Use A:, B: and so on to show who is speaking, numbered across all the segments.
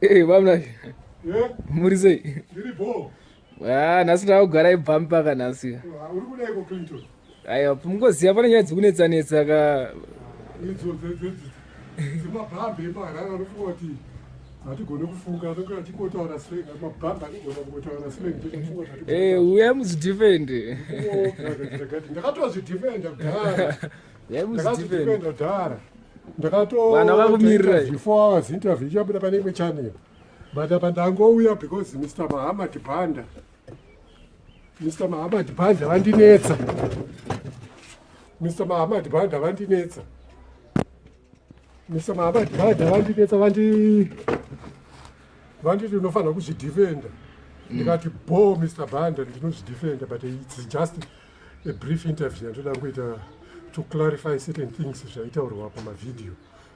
A: Vamna
B: Yeah,
A: muri sei?
B: ndiri bo.
A: Nhasi ndakugara ibvambi pakanhasi.
B: Uri kudaiko Clinton?
A: Aiwa, mungoziva pane nyaya dzikunetsa-netsa ka
B: Idzo dzemabhambi emarara anofunga kuti hatigone kufunga anenge achikotaura slang mabhambi anogona kungotaura slang ndichifunga
A: uyai muzvidhifende.
B: ndakatozvidhifenda kudhara
A: Uyai muzvidhifende.
B: kudhara
A: Vanhu vakakumirira.
B: 4 hours interview ichabuda pane imwe channel but apa ndangouya because Mr. Mahamad Banda vandinetsa. Mr. Mahamad Banda vandinetsa vanditi unofanira kuzvidhifenda. Ndikati bo Mr. Banda ndinozvidhifenda but it's just a brief interview yandoda kuita to clarify certain things zvaitaurwa pamavidhiyo.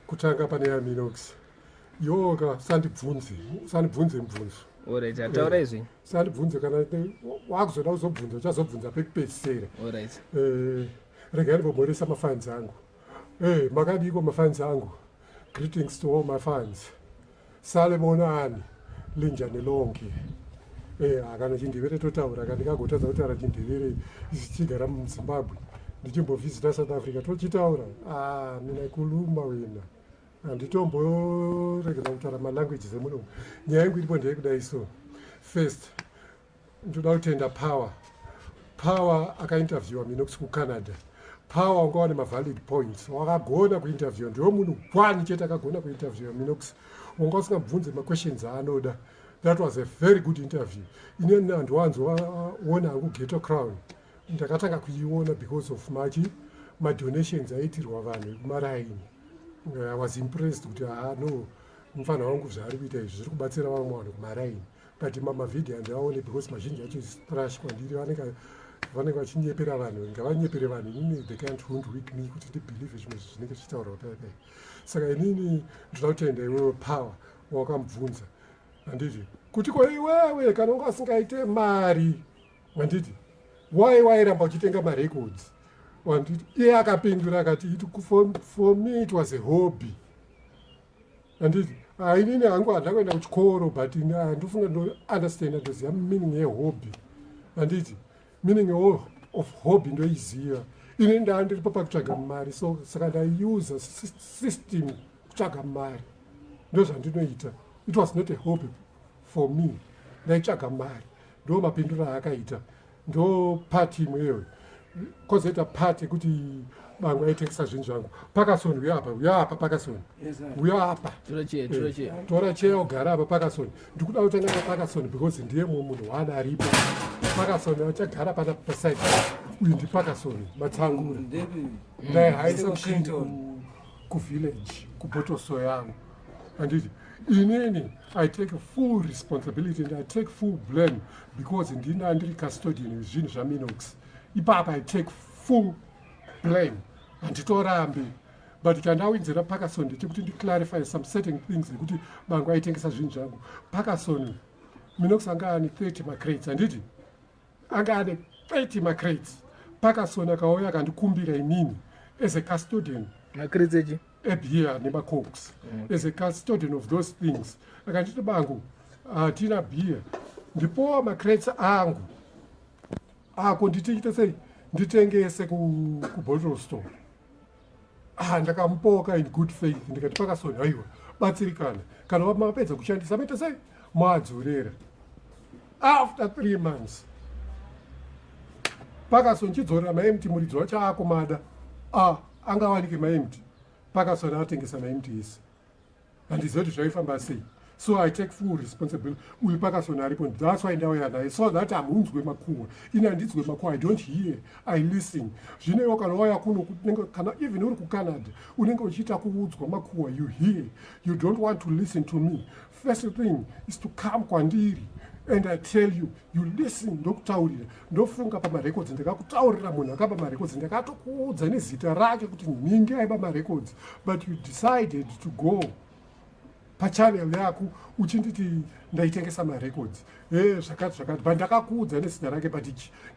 B: Kutanga pane yaMinox yoga sandibvunze mubvunzo.
A: Alright, ataura izvi.
B: Sandibvunze kana wakuzoda kuzobvunza uchazobvunza pekupedzisira.
A: Alright.
B: Regai ndimbomhoresa mafans angu. Makadiko mafans angu. Greetings to all my fans. Salemonani linjani lonke. Kana chindivere totaura kana ndikagotadza kutaura chindivere chigara muZimbabwe ndichimbovhizita South Africa tochitaura mina kuluma wena handitomboregera kutaura malanguages emuno. Nyaya yangu iripo ndeyekudai so. First ndoda kutenda Power akainterviewa Minox kuCanada. Power wanga wane mavalid points wakagona kuinterviewa ndiwo munhu gwani chete akagona kuinterviewa Minox wanga usingabvunze maquestions aanoda. That was a very good interview. Ineni handiwanzoona hangu Ghetto Crown ndakatanga kuiona because of madonations aitirwa vanhu kumaraini. I was impressed kuti no mufana wangu zvaari kuita izvi zviri kubatsira vamwe vanhu kumaraini but mamavidhiyo handiaone because mazhinji acho trash kwandiri vanenge vachinyepera vanhu ngavanyepere vanhu inini they can't hoodwink me kuti ndibhilieve zvimwe zvinenge zvichitaurwa paipai. Saka inini ndoda kutenda iwewe Power wakamubvunza handiti kuti ko iwewe kana unga usingaite mari handiti wairamba uchitenga marecords handiti iye akapindura akati for me it was a hobby handiti inini hangu handakuenda kuchikoro but ndofunga ndounderstanda ndoziva meaning yehobby handiti meaning of hobby ndoiziva. Inini ndandiripo pakutsvaga mari so saka ndaiusa system kutsvaga mari ndozvandinoita. It was not a hobby for me. Ndaitsvaga mari ndo mapinduro aakaita ndo pati imweyo kozoita pati yekuti Bango aitengesa zvinhu zvangu. Parkerson uyapa Parkerson uyapa tora cheya ugara apa Parkerson. Ndikuda kutanga naParkerson because ndiye mumwe munhu waana aripo. Parkerson achagara pana paside uyu ndiParkerson matsangura ndaihaisa kuvillage kubotoso yangu handiti inini I take full responsibility and I take full blame because ndini andiri custodian wezvinhu zvaMinox. Ipapa I take full blame handitorambi but chandawinzira Parkerson ndechekuti ndiclarify some certain things ekuti Bango aitengesa zvinhu zvangu. Parkerson Minox anga ane 30 macrates handiti anga ane 30 macrates. Parkerson akauya akandikumbira inini as a custodian
A: Macrates echi?
B: ebeer nemacoks as a custodian of those things. Akanditi Bango hatina beer ndipowa macrates angu ako nditiite sei nditengese kubottle store. Ndakamupoka in good faith ndikati Parkerson haiwa batsirikana kana mapedza kushandisa maita sei madzorera. After 3 months Parkerson chidzorera maempty muridzi wacho akomada angawanike maempty. Parkerson atengesa maempty ese handiziva kuti zvaifamba sei. So I take full responsibility. Uyu Parkerson aripo that's why ndauya naye so that hamunzwe makuhwa. Ini handinzwe makuhwa. I don't hear, I listen. Zvinewo kana wauya kuno kana even uri kuCanada unenge uchiita kuudzwa makuhwa you hear. You don't want to listen to me. First thing is to come kwandiri and I tell you, you listen ndokutaurira ndofunga pamarecords ndakakutaurira munhu akapa marecords ndakatokuudza nezita rake kuti ninge aiba marecords but you decided to go pachannel yako uchinditi ndaitengesa marecords zvakati but ndakakuudza nezita rake but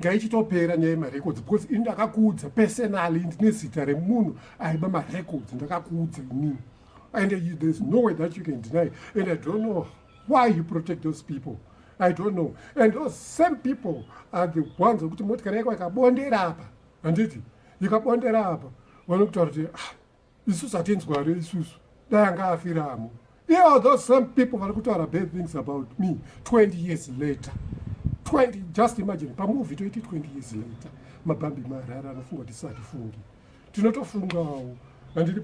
B: ngaichitopera nyaya yemarecords because ini ndakakuudza personally ndine zita remunhu aiba marecords ndakakuudza inini And there's no way that you can deny. And I don't know why you protect those people. I don't know. And those same people are the ones who motikari yako ikabondera apa. Handiti, ikabondera apa. Vanokutaura kuti isusu hatinzware isusu. Dai anga afiramo. Yeah, those same people vari kutaura bad things about me 20 years later. 20, just imagine, pamovie toiti 20 years later. Mabambi marara anofunga kuti satifungi. Tinotofungawo. Handiti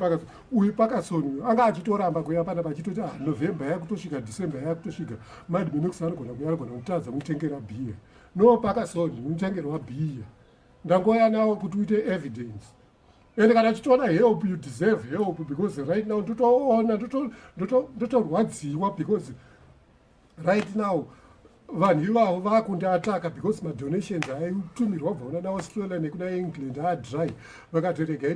B: uyu Parkerson anga achitoramba kuya pana pachitoti November yakutosvika, December yakutosvika, Mad Minox anogona kuya anogona kutadza mutengera bhiya. No, Parkerson mutengerwa bhiya. Ndangoya nawo kuti uite evidence. And kana achitoona help, you deserve help, because right now ndotoona ndotorwadziwa, because right now vanhu ivavo vakundiataka because madonations aitumirwa bvaona nawo Australia nekuna England adry, vakatorega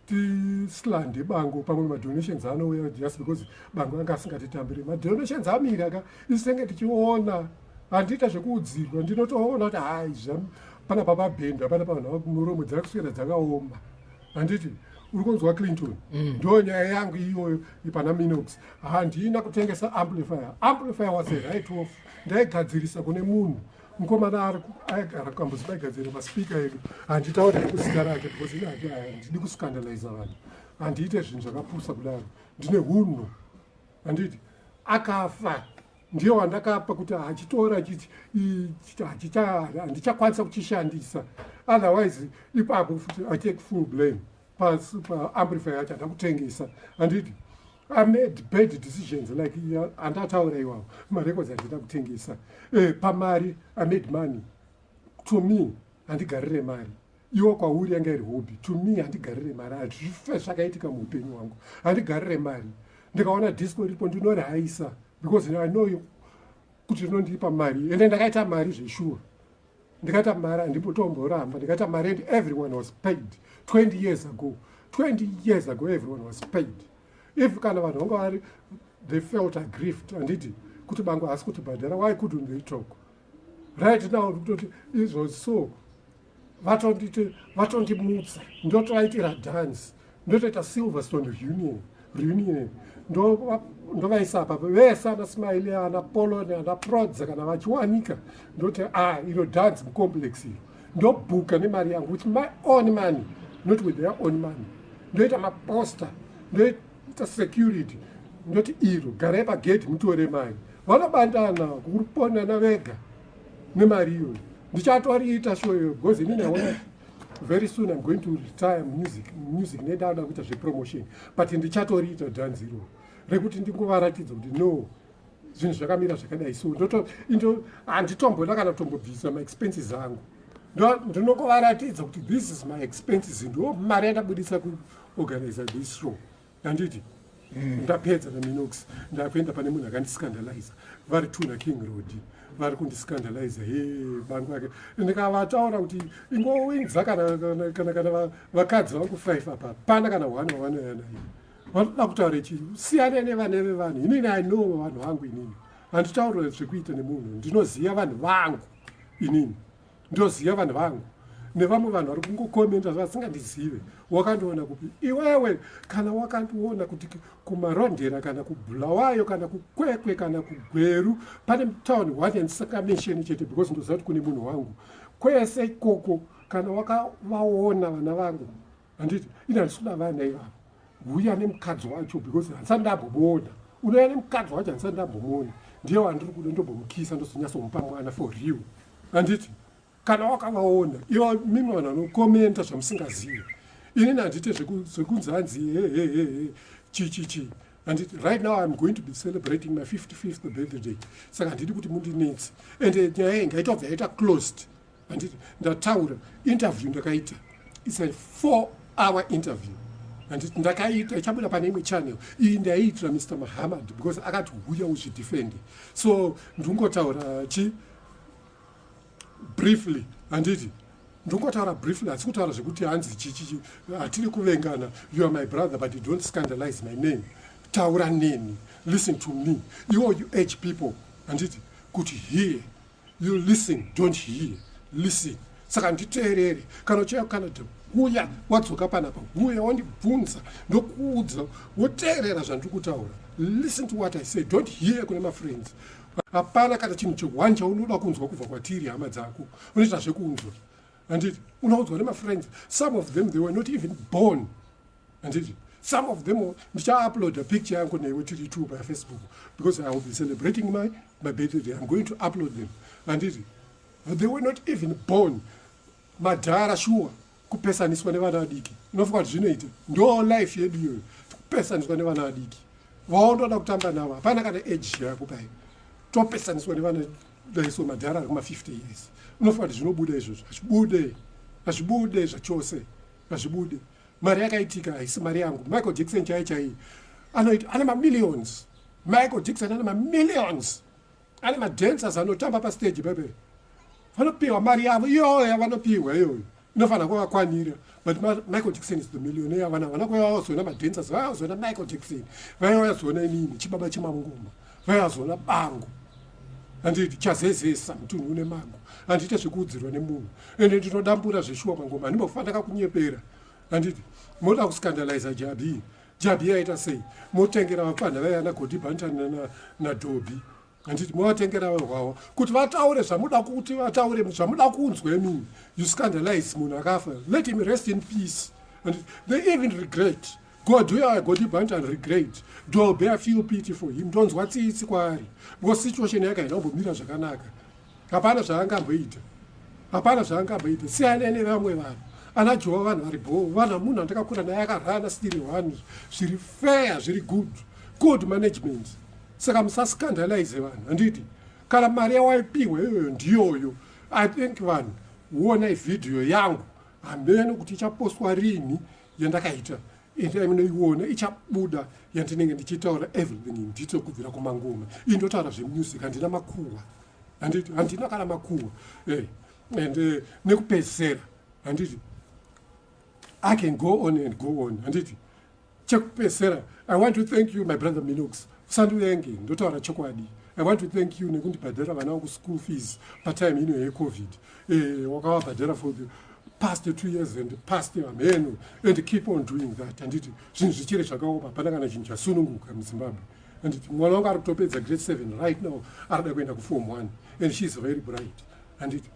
B: tislande Bango pamwe madonations anouya just because Bango anga asingatitambire. Madonations amira ka isenge tichiona, handita zvekuudzirwa, ndinotoona kuti hai pana papabhenda, pana panhu muromo dzakuswera dzakaoma. Handiti uri kunzwa Clinton, ndo nyaya yangu iyoyo ipana Minox. Handina kutengesa amplifier was a right off. Ndaigadzirisa kune munhu mukomana agara kambuzi vaigadzira maspika edu. Handitaura nekuzita rake because inati handidi kuscandalize vanhu, handiite zvinhu zvakapusa kudaro, ndine hunhu. Handiti akafa ndiyo wandakapa kuti achitora chiti handichakwanisa kuchishandisa, otherwise ipapo futi I take full blame pa-amplifier yacho handakutengesa. Handiti I made bad decisions, like handataura iwawo marecords handida kutengesa. Pamari I made money. To me handigarire mari, iwo kwauri yanga iri hobby. To me handigarire mari, hazvife zvakaitika muupenyu hwangu, handigarire mari. Ndikaona disco ripo ndinorihaisa because I know kuti rinondipa mari, ende ndakaita mari zveshuwa. Ndikaita mari handimbotomboramba, ndikaita mari and everyone was paid 20 years ago. 20 years ago everyone was paid. If kana vanhu vanga vari they felt aggrieved, handiti kuti Bango haasi kutibhadhara, why couldn't they talk? Right now kutoti it was so vatondimutsa, ndotovaitira dance, ndotoita Silverstone reunion, ndovaisa apa vese ana Smiley, ana Polone, ana Chodza kana vachiwanika, ndoti ino dance mucomplex iro, ndobhuka nemari yangu with my own money, not with their own money. Ndoita maposter, ndoita security, ndoti iro garai pagate mutore mari. Vanobandana kuriponana vega nemari iyoyo. Ndichatoriita show iyoyo because inini very soon I'm going to retire music nedada kuita zvepromotion, but ndichatoriita dance iro rekuti ndingovaratidza kuti no, zvinhu zvakamira zvakadai. So handitombona kana kutombobvisa maexpenses angu, ndinongovaratidza kuti this is my expenses, ndo mari yandabudisa kuorganize this show. Handiti ndapedza naMinox, ndakuenda pane munhu akandiscandalize, vari Tuna King Roddie vari kundiscandalize. Bango yake ndikavataura kuti ingowinza kana vakadzi vangu 5 apa, pana kana 1 wavanoya naye. Vanoda kutaura chii? Siyane nevane vevanhu. Inini I know vanhu vangu inini. Handitauri zvekuita nemunhu, ndinoziva vanhu vangu inini. Ndoziva vanhu vangu. Nevamwe vanhu vari kungokomenta zvasingandizive. Wakandoona kupi? Iwewe kana wakandoona kuti kumarondera kana kubhulawayo kana kukwekwe kana kugweru pane town wanyandisakamesheni chete because ndoziva kuti kune munhu wangu. Kwese ikoko kana wakavaona vana vangu, handiti ina handisina vana ivavo. Uya nemukadzi wacho because handisandambomona. Unouya nemukadzi wacho handisandambomona. Ndiye wandiri kuda ndombomukisa ndozonyatsomupa mwana for real. Handiti kana wakavaona ivo mimwe vanhu vanokomenta zvamusingazivi. Inini handiti zvekunzi hanzi chichichi. Handiti right now I'm going to be celebrating my 55th birthday. Saka handiti kuti mundinetsi. And nyaya ngaitobva yaita closed. Handiti ndataura interview ndakaita. It's a 4-hour interview. Handiti ndakaita ichabuda pane imwe channel. Iyi ndaiitira Mr. Muhammad because akati uya uzvidefende. So ndingotaura briefly, handiti ndingotaura briefly, hatisi kutaura zvekuti hanzi chichi hatiri kuvengana, you are my brother but you don't scandalize my name. Taura neni, listen to me. You age people, handiti kuti hear, you listen, don't hear, listen. Saka nditeerere, kana uchauya kuCanada uya wadzoka panapa uya wandibvunza ndokuudza woteerera zvandiri kutaura. Listen to what I say, don't hear kune mafriends. Hapana kana chinhu chehwani chaunoda kunzwa kubva kwatiri hama dzako unoita zvekunzwa. Handiti unaudzwa nemafriends, some of them they were not even born. Handiti some of them ndicha-upload a picture yangu newe tiri two by Facebook because I will be celebrating my birthday. I'm going to upload them. Handiti they were not even born. Madhara sure kupesaniswa nevana vadiki. Unofunga kuti zvinoita ndo life yedu iyoyo, kupesaniswa nevana vadiki. Vaondoda kutamba navo hapana kana age yako pai, topesaniswa nevana daiso madhara ari kuma-50 years. Unofunga kuti zvinobuda izvozvo? Hazvibude zvachose, hazvibude. Mari yakaitika haisi mari yangu. Michael Jackson chaiye ane ma-millions. Michael Jackson ane ma-millions, ane ma-dancers anotamba pastage pepe, vanopiwa mari yavo iyoyo vanopiwa iyoyo inofanira kuvakwanira. But Michael Jackson is the millionaire. Vana vazoona madancers, vazoona Michael Jackson, vazoona inini chibaba chemangoma, vazoona Bango. Handiti chazezesa mutunhu une mango, handiti zvekuudzirwa nemunhu. Ende ndinodambura zveshuwa mangoma, handimbofanira kunyepera. Handiti moda kuskandaliza Jabi aita sei? Motengera vapana vayana Godi Bantan naDobi. Handiti movatengera hwawo kuti vataure zvamuda kuti vataure zvamuda kunzwa emini. You scandalize munhu akafa. Let him rest in peace. And they even regret. Godi Bantan regret. Dobe I feel pity for him. Ndonzwa tsitsi kwaari. Because situation yake hainombomira zvakanaka. Hapana zvaangamboita. Hapana zvaangamboita. Siyana nevamwe vanhu. Anajowa vanhu vari bho, vanhu munhu andakakura naye akarana still one. Zviri fair, zviri good management. Saka musaskandalize vanhu. Handiti kana mari yawaipiwa iyoyo ndiyoyo. I think vanhu huona ividhiyo yangu hamene kuti ichapostwa rini yandakaita, ende munoiona ichabuda yandinenge ndichitaura everything Ndito kubvira kumangoma. Iyi ndotaura zvemusic, handina makuhwa. Handiti handina kana makuhwa. And nekupedzisira, handiti I can go on and go on. Handiti chekupedzisira, I want to thank you my brother Minox. Sanduyenge ndotaura chokwadi. I want to thank you nekundibhadhara vana vangu school fees patime ino yeCovid. Wakavabhadhara for the past 2 years and past ameno, and keep on doing that. Handiti zvinhu zvichiri zvakaoma, hapana kana chinhu chasununguka muZimbabwe. Handiti mwana wangu ari kutopedza grade 7 right now, arida kuenda kuform 1 and she is very bright. Handiti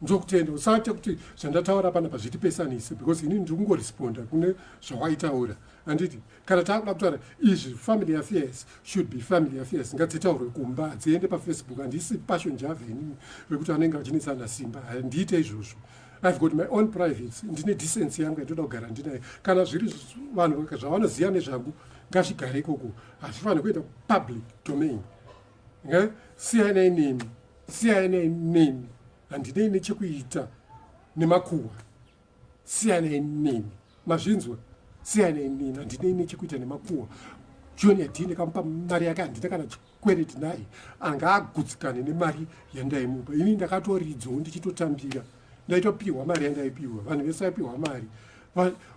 B: ndokutenda usati kuti zvandataura panapa zvitipesanise because inini ndiri kungoresponda kune zvawaitaura. Handiti kana takuda kutaura izvi family affairs should be family affairs, ngadzitaurwe kumba, dziende paFacebook. Handisi passion java inini vekuti anenge achinesana simba, handiite izvozvo. I've got my own privates, ndine decency yangu yandoda kugara ndinayo. Kana zviri vanhu zvavanoziva nezvangu ngazvigare ikoko, hazvifaniri kuita public domain. Siyanai nemi, handinei nechekuita nemakuhwa. Siyanai nemi, mazvinzwa? Siyanai nemi, handinei nechekuita nemakuhwa. John Yadini kamupa mari yake, handina kana chikwereti naye, anga agutsikane nemari yandaimupa. Ini ndakatoridzwa ndichitotambira, ndaitopiwa mari yandaipiwa. Vanhu vese vaipiwa mari.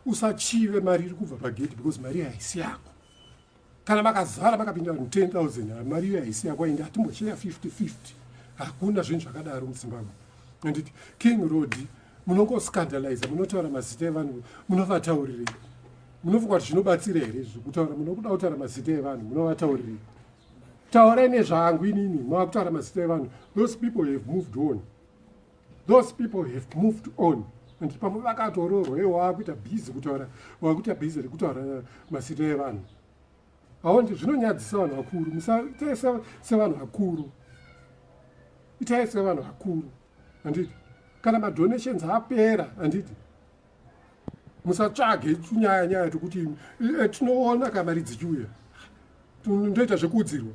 B: Usachive mari iri kubva pagedhi because mari haisi yako. Kana makazara makapinda vanhu 10,000, mari iyo haisi yako, ende hatimboshare 50-50. Hakuna zvinhu zvakadaro muZimbabwe. Handiti King Roddie munongoscandaliza, munotaura mazita evanhu, munovataurirei? Munofunga kuti zvinobatsira here izvi kutaura? Munokuda kutaura mazita evanhu, munovataurirei? Taurai nezvangu inini, makutaura mazita evanhu. Those people have moved on. Those people have moved on. And pamwe vakatororwa, wakuita busy kutaura, wakuita busy rekutaura mazita evanhu. Haondi zvinonyadzisa vanhu vakuru, musaite sevanhu vakuru. Itai sevanhu vakuru. Handiti kana madonations apera, handiti musatsvage nyaya tokuti tinoona kamari dzichiuya ndoita zvekuudzirwa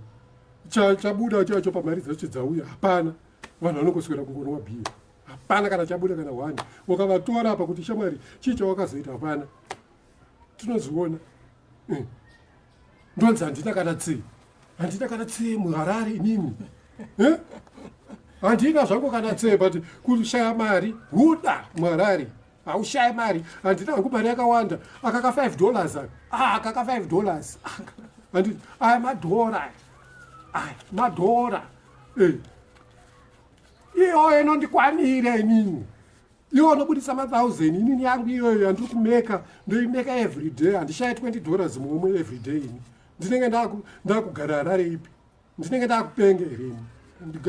B: chabuda chacho pamari dzacho dzauya. Hapana, vanhu vanongoswera kungonwa bhiya. Hapana kana chabuda kana 1 wakavatora apa kuti shamwari chii chawakazoita. Hapana, tinoziona. Ndonzi handina kana tsee muHarare inini. Handina zvangu kana tsee, but kushaya mari huda muHarare. Haushaya mari, handina hangu mari yakawanda. Akaka $5 akaka $5. Handiti aya madhora iyoyo inondikwanira inini. iwo anobudisa ma1000 inini yangu iyoyo handiri kumeka ndoimeka every day handishaya $20 mumwe every day ini ndinenge ndakugara harare ipi ndinenge ndakupenge hereni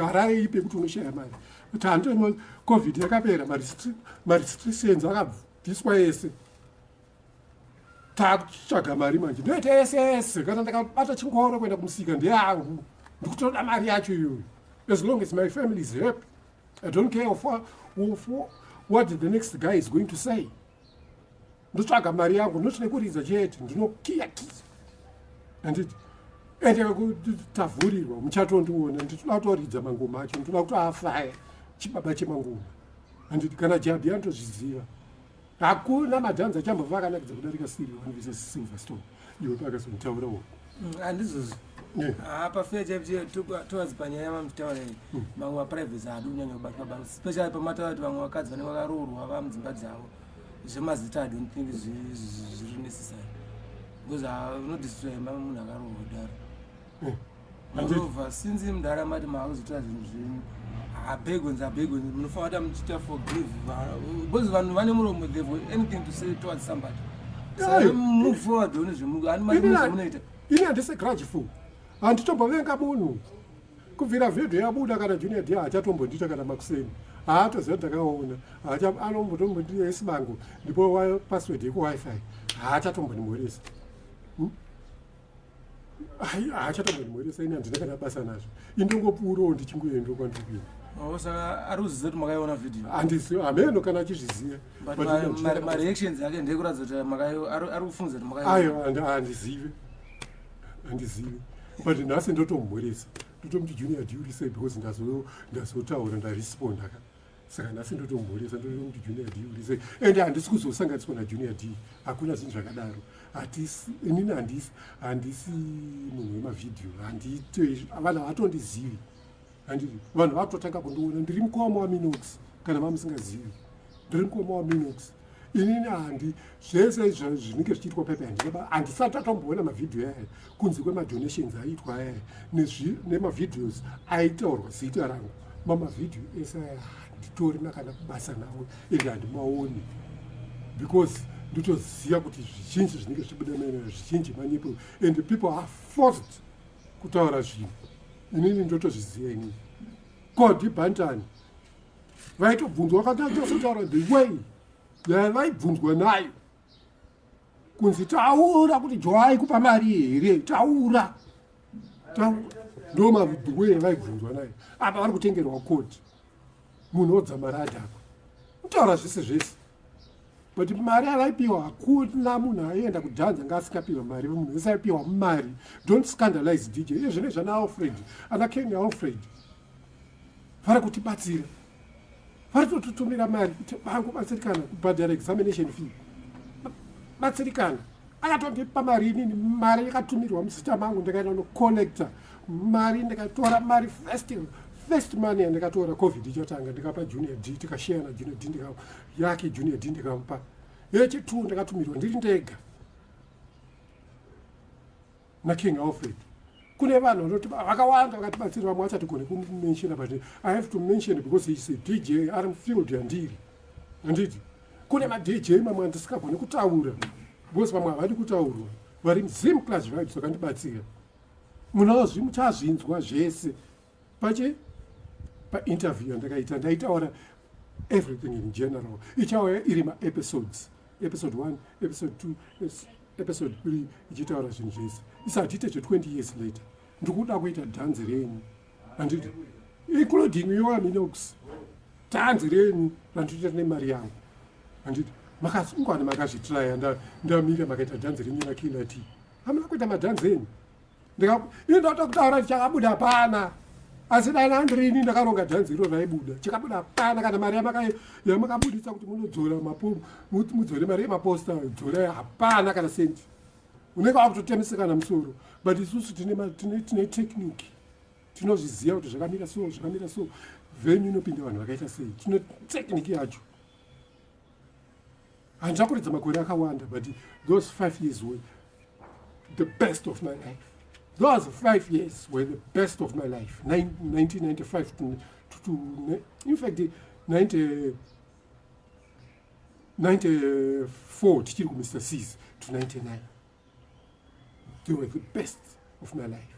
B: harare ipi yekuti unoshaya mari kuti handimo covid yakapera marestrictions akabviswa ese takutsvaga mari manje ndoita ese kana ndakabata chingoro kuenda kumusika ndeyangu ndikutoda mari yacho iyoyo as long as my family is happy I don't care for what the next guy is going to say. Ndotsvaga mari yangu noti nekuridza chete ndinokiya handiti ende tavhurirwa muchatondiona nditoda kutoridza mangoma acho nditoda kuti afaya chibaba chemangoma handiti kana jabhi anotozviziva hakuna madhanzi achambova akanakidza kudarika One vs Silverstone iwe Parkerson taurawo
C: handizozvi pafea chaipo towards panyaya yamamutaurei mamwe maprivacy haadi kunyanya kubatwa basa especially pamataura kuti vamwe vakadzi vanenge vakaroorwa vamudzimba dzavo zvemazita I don't think zviri necessary because unodestroy munhu akaroorwa kudaro moreover since mudhara mati maakuzotora zvinhu zvenyu abegons munofanira kuti muchiita forgive because vanhu vane muromo they have anything to say towards somebody so move forward one zvemunoita
B: ini handisi grudgeful handitombovenga munhu kubvira vhedho yabuda kana junior d hachatombondita kana makuseni haatoziva ndakaona anombotombondiesi Bango ndipo password yekuwifi haachatombondimhoresa haachatombondimhoresa ini handina kana basa nazvo indongopuro ndichingoendo kwandikuenda
C: saka ari kuziva kuti makaiona vhidhiyo
B: handisi hameno kana achizviziva
C: mareactions ake ndekuratidza kuti ari kufunza kuti
B: ayo handizive but nhasi ndotomhoresa ndotomuti junior d urisei because ndazotaura ndaresponda saka nhasi ndotomhoresa ndotomuti junior d urisei ende handisi kuzosanganiswa najunior d hakuna zvinhu zvakadaro inini handisi munhu wemavhidhiyo vanhu havatondizivi handiti vanhu vatotanga kundiona ndiri mukoma waMinox kana mamusingazivi ndiri mukoma waMinox inini handi zvese zvinenge zvichiitwa pepe handisati atomboona mavhidhiyo aya kunze kwemadonations aiitwa aya nemavhidhios aitaurwa zita rangu mamavhidhiyo ese aya handitorina kana kubasa nawo ende handimaoni because nditoziva kuti zvizhinji zvinenge zvichibuda maenero zvizhinji manyepo and people are forced kutaura zvinhu inini ndotozviziva inini Kodi Bantani vaitobvunzwa vakatosotaura the way yavaibvunzwa nayo kunzi taura kuti Joai kupa mari here taura ndo mabhuwe yavaibvunzwa nayo apa vari kutengerwa koti munhu odzamara adhakwa kutaura zvese but mari avaipiwa hakuna munhu aienda kudhanza ngaasingapiwa mari munhu wese aipiwa mari. Don't scandalize DJ izvene zvana Alfred ana Ken Alfred vari kutibatsira vari totutumira mari kuti Bango batsirikana kubhadhara examination fee batsirikana akatondipa mari inini mari yakatumirwa muzita mangu ndikaenda nocollector mari ndikatora mari first money ndikatora covid ichotanga ndikapa junior D tikashare na junior D yake junior D ndikamupa yechitu ndikatumirwa ndiri ndega na King Alfred. Kune vanhu vanoti vakawanda vakatibatsira vamwe vachatigone kumenshina but I have to mention because he is a DJ ari mufield yandiri handiti kune madj mamwe andisikagone kutaura because vamwe havadi kutaurwa vari Zim Clash Vibes vakandibatsira munozvi muchazvinzwa zvese painterview yandakaita ndaitaura everything in general ichauya iri maepisodes episode 1 episode 2 episode 3 ichitaura zvinhu zvese isati ite 20 years later ndikuda kuita dhanzi renyu handiti including your Minox dhanzi renyu randiita nemari yangu handiti makasungwana makazvitraya ndamira makaita dhanzi renyu nakila t hamuna kuita madhanzi enyu ndinoda kutaura kuti chakabuda pana asi dai nandirini ndakaronga dhanzi iro raibuda chakabuda pana kana mari yamakabudisa kuti munodzora mudzore mari yemaposta dzora hapana kana senti unenge wakutotemesekana musoro but isusu tine technique tinozviziva kuti zvakamira so venyu inopinda vanhu vakaita sei tine technique yacho handichakuridza makore akawanda but those 5 years were the best of my life. Those 5 years were the best of my life. 1995 to in fact 90 94 tichiri kuMr. C's to 99. They were the best of my life.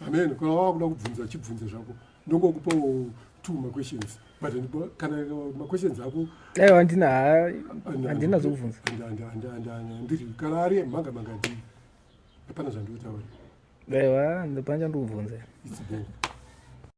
B: Amen. Kana wakuda kubvunza chibvunzo zvako ndongokupawo 2 questions. But kana questions ako
A: aiwa handina zvokubvunza.
B: Ndiri kana ari mhanga ndiri. Hapana zvandinotaura.
A: Aiwa ndopanja ndokubvunza.
B: It's Bango.